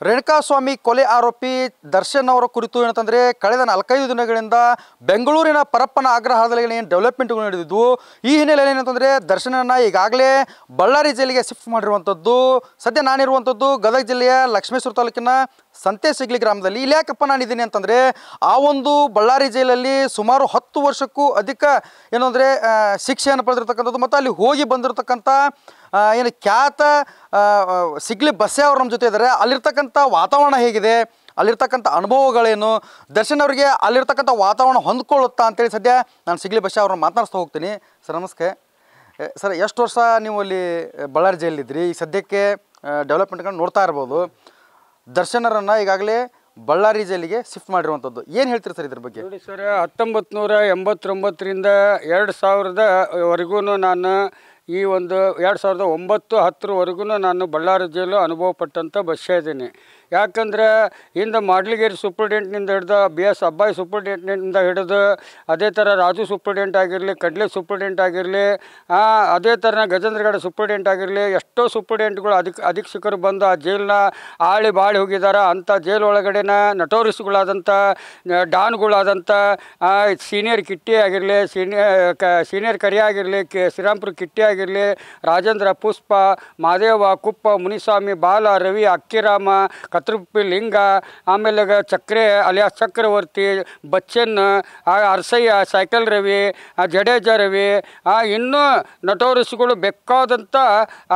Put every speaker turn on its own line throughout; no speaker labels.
ರೇಣುಕಾಸ್ವಾಮಿ ಕೊಲೆ ಆರೋಪಿ ದರ್ಶನ್ ಅವರ ಕುರಿತು ಏನಂತಂದರೆ ಕಳೆದ 4-5 ದಿನಗಳಿಂದ ಬೆಂಗಳೂರಿನ ಪರಪ್ಪನ ಆಗ್ರಹಾರದಲ್ಲಿ ಏನು ಡೆವಲಪ್ಮೆಂಟ್ಗಳು ನಡೆದಿದ್ವು. ಈ ಹಿನ್ನೆಲೆಯಲ್ಲಿ ಏನಂತಂದರೆ ದರ್ಶನನ್ನು ಈಗಾಗಲೇ ಬಳ್ಳಾರಿ ಜೈಲಿಗೆ ಶಿಫ್ಟ್ ಮಾಡಿರುವಂಥದ್ದು. ಸದ್ಯ ನಾನಿರುವಂಥದ್ದು ಗದಗ ಜಿಲ್ಲೆಯ ಲಕ್ಷ್ಮೇಶ್ವರ ತಾಲೂಕಿನ ಸಂತೆಸಿಗ್ಲಿ ಗ್ರಾಮದಲ್ಲಿ. ಇಲ್ಲಿ ಯಾಕಪ್ಪ ನಾನಿದ್ದೀನಿ ಅಂತಂದರೆ ಆ ಒಂದು ಬಳ್ಳಾರಿ ಜೈಲಲ್ಲಿ ಸುಮಾರು 10 ವರ್ಷಕ್ಕೂ ಅಧಿಕ ಏನು ಅಂದರೆ ಶಿಕ್ಷೆಯನ್ನು ಪಡೆದಿರ್ತಕ್ಕಂಥದ್ದು ಮತ್ತು ಅಲ್ಲಿ ಹೋಗಿ ಬಂದಿರತಕ್ಕಂಥ ಏನು ಖ್ಯಾತ ಸಿಗ್ಲಿ ಬಸ್ಸೆ ಅವರು ನಮ್ಮ ಜೊತೆ ಇದ್ದಾರೆ. ಅಲ್ಲಿರ್ತಕ್ಕಂಥ ವಾತಾವರಣ ಹೇಗಿದೆ, ಅಲ್ಲಿರ್ತಕ್ಕಂಥ ಅನುಭವಗಳೇನು, ದರ್ಶನ್ ಅವರಿಗೆ ಅಲ್ಲಿರ್ತಕ್ಕಂಥ ವಾತಾವರಣ ಹೊಂದ್ಕೊಳ್ಳುತ್ತಾ ಅಂತೇಳಿ ಸದ್ಯ ನಾನು ಸಿಗ್ಲಿ ಬಸ್ಸೆ ಅವ್ರನ್ನ ಮಾತನಾಡಿಸ್ತಾ ಹೋಗ್ತೀನಿ. ಸರ್ ನಮಸ್ತೆ. ಸರ್ ಎಷ್ಟು ವರ್ಷ ನೀವು ಅಲ್ಲಿ ಬಳ್ಳಾರಿ ಜೈಲಿದ್ರಿ? ಈ ಸದ್ಯಕ್ಕೆ ಡೆವಲಪ್ಮೆಂಟ್ಗಳನ್ನ ನೋಡ್ತಾ ಇರ್ಬೋದು. ದರ್ಶನರನ್ನು ಈಗಾಗಲೇ ಬಳ್ಳಾರಿ ಜೈಲಿಗೆ ಶಿಫ್ಟ್ ಮಾಡಿರುವಂಥದ್ದು ಏನು ಹೇಳ್ತೀರಿ ಸರ್ ಇದ್ರ ಬಗ್ಗೆ?
ನೋಡಿ ಸರ್, 1989ರಿಂದ 2000ವರೆಗೂ ನಾನು ಈ ಒಂದು 2009-10ವರೆಗೂ ನಾನು ಬಳ್ಳಾರಿ ಜೈಲು ಅನುಭವ ಪಟ್ಟಂಥ ಬಸ್ಸೇ ಇದ್ದೀನಿ. ಯಾಕಂದರೆ ಇಂದ ಮಾಡ್ಲಿಗೇರಿ ಸೂಪ್ರಿಡೆಂಟ್ನಿಂದ ಹಿಡಿದು BS ಅಬ್ಬಾಯಿ ಸೂಪ್ರಿಡೆಂಟ್ನಿಂದ ಹಿಡಿದು ಅದೇ ಥರ ರಾಜು ಸೂಪ್ರಿಡೆಂಟ್ ಆಗಿರಲಿ, ಕಡ್ಲೆ ಸೂಪ್ರಿಡೆಂಟ್ ಆಗಿರಲಿ, ಅದೇ ಥರ ಗಜೇಂದ್ರಗಡ ಸೂಪ್ರಿಡೆಂಟ್ ಆಗಿರಲಿ, ಎಷ್ಟೋ ಸೂಪ್ರಿಡೆಂಟ್ಗಳು ಅಧೀಕ್ಷಕರು ಬಂದು ಆ ಜೈಲನ್ನ ಬಾಳಿ ಹೋಗಿದ್ದಾರೆ. ಅಂಥ ಜೈಲ್ ಒಳಗಡೆನ ನಟೋರಿಸ್ಗಳಾದಂಥ ಡಾನ್ಗಳಾದಂಥ ಸೀನಿಯರ್ ಕಿಟ್ಟಿ ಆಗಿರಲಿ, ಸೀನಿಯರ್ ಕರಿ ಆಗಿರಲಿ, ಶ್ರೀರಾಮ್ಪುರ ಕಿಟ್ಟಿ ಆಗಿರಲಿ, ರಾಜೇಂದ್ರ, ಪುಷ್ಪ, ಮಾದೇವ, ಕುಪ್ಪ, ಮುನಿಸ್ವಾಮಿ, ಬಾಲ, ರವಿ, ಅಕ್ಕಿರಾಮ, ಕತ್ರಪಿ ಲಿಂಗ, ಆಮೇಲೆ ಚಕ್ರೆ ಅಲಿಯಾಸ್ ಚಕ್ರವರ್ತಿ, ಬಚ್ಚನ್, ಅರಸಯ್ಯ, ಸೈಕಲ್ ರವಿ, ಜಡೇಜ ರವಿ, ಇನ್ನೂ ನಟೋರಿಸ್ಗಳು ಬೇಕಾದಂಥ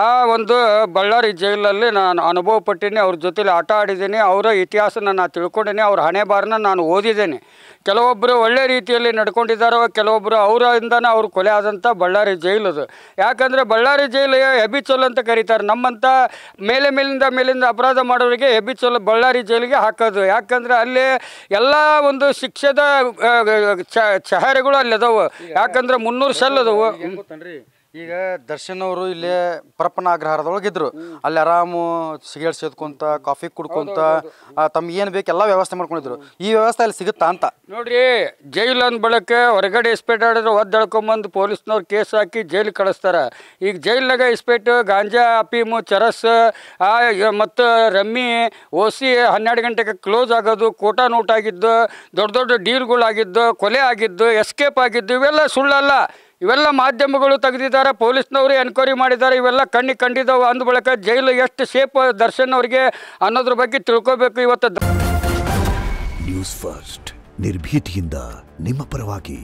ಆ ಒಂದು ಬಳ್ಳಾರಿ ಜೈಲಲ್ಲಿ ನಾನು ಅನುಭವ ಪಟ್ಟೀನಿ. ಅವ್ರ ಜೊತೆಲಿ ಆಟ ಆಡಿದ್ದೀನಿ. ಅವರ ಇತಿಹಾಸನ ನಾನು ತಿಳ್ಕೊಂಡಿನಿ. ಅವ್ರ ಹಣೆ ಬಾರನ್ನ ನಾನು ಓದಿದ್ದೇನೆ. ಕೆಲವೊಬ್ಬರು ಒಳ್ಳೆ ರೀತಿಯಲ್ಲಿ ನಡ್ಕೊಂಡಿದ್ದಾರೋ, ಕೆಲವೊಬ್ಬರು ಅವರಿಂದನೇ ಅವ್ರು ಕೊಲೆ ಆದಂಥ ಬಳ್ಳಾರಿ ಜೈಲದು. ಯಾಕಂದರೆ ಬಳ್ಳಾರಿ ಜೈಲು ಹೆಬಿಚೋಲ್ ಅಂತ ಕರೀತಾರೆ. ನಮ್ಮಂಥ ಮೇಲಿಂದ ಅಪರಾಧ ಮಾಡೋರಿಗೆ ಹೆಬಿಚೋಲ್ ಬಳ್ಳಾರಿ ಜೈಲಿಗೆ ಹಾಕೋದು. ಯಾಕಂದರೆ ಅಲ್ಲಿ ಎಲ್ಲ ಒಂದು ಶಿಕ್ಷೆದ ಚಹರೆಗಳು ಅಲ್ಲಿ ಅದಾವು. ಯಾಕಂದ್ರೆ 300 ಸೆಲ್ ಅದಾವು.
ಈಗ ದರ್ಶನ್ ಅವರು ಇಲ್ಲೇ ಪರಪ್ಪನ ಆಗ್ರಹಾರದೊಳಗಿದ್ರು. ಅಲ್ಲಿ ಆರಾಮು ಸಿಗರೇಟ್ ಸೇದ್ಕೊಂತ, ಕಾಫಿ ಕುಡ್ಕೊಂತ, ತಮ್ಗೆ ಏನು ಬೇಕು ಎಲ್ಲ ವ್ಯವಸ್ಥೆ ಮಾಡ್ಕೊಂಡಿದ್ರು. ಈ ವ್ಯವಸ್ಥೆ ಅಲ್ಲಿ ಸಿಗುತ್ತಾ ಅಂತ
ನೋಡ್ರಿ. ಜೈಲು ಅಂದ ಬಳಕೆ ಹೊರಗಡೆ ಇಸ್ಪೇಟ್ ಆಡಿದ್ರೆ ಒದ್ದಳ್ಕೊಂಬಂದು ಪೊಲೀಸ್ನವ್ರು ಕೇಸ್ ಹಾಕಿ ಜೈಲಿಗೆ ಕಳಿಸ್ತಾರೆ. ಈಗ ಜೈಲ್ನಾಗ ಇಸ್ಪೇಟು, ಗಾಂಜಾ, ಅಫೀಮು, ಚರಸ್ ಮತ್ತು ರಮ್ಮಿ, ಓಸಿ 12 ಗಂಟೆಗೆ ಕ್ಲೋಸ್ ಆಗೋದು, ಕೋಟಾ ನೋಟ್ ಆಗಿದ್ದು, ದೊಡ್ಡ ಡೀಲ್ಗಳಾಗಿದ್ದು, ಕೊಲೆ ಆಗಿದ್ದು, ಎಸ್ಕೇಪ್ ಆಗಿದ್ದು, ಇವೆಲ್ಲ ಸುಳ್ಳಲ್ಲ. ಇವೆಲ್ಲ ಮಾಧ್ಯಮಗಳು ತೆಗೆದಿದ್ದಾರೆ, ಪೊಲೀಸ್ನವರು ಎನ್ಕ್ವೈರಿ ಮಾಡಿದ್ದಾರೆ. ಇವೆಲ್ಲ ಕಂಡಿದ್ದಾವೆ. ಅಂದ ಬಳಿಕ ಜೈಲು ಎಷ್ಟು ಸೇಫ್ ದರ್ಶನ್ ಅವರಿಗೆ ಅನ್ನೋದ್ರ ಬಗ್ಗೆ ತಿಳ್ಕೋಬೇಕು ಇವತ್ತು.
ನ್ಯೂಸ್ ಫಸ್ಟ್ ನಿರ್ಭೀತಿಯಿಂದ ನಿಮ್ಮ ಪರವಾಗಿ.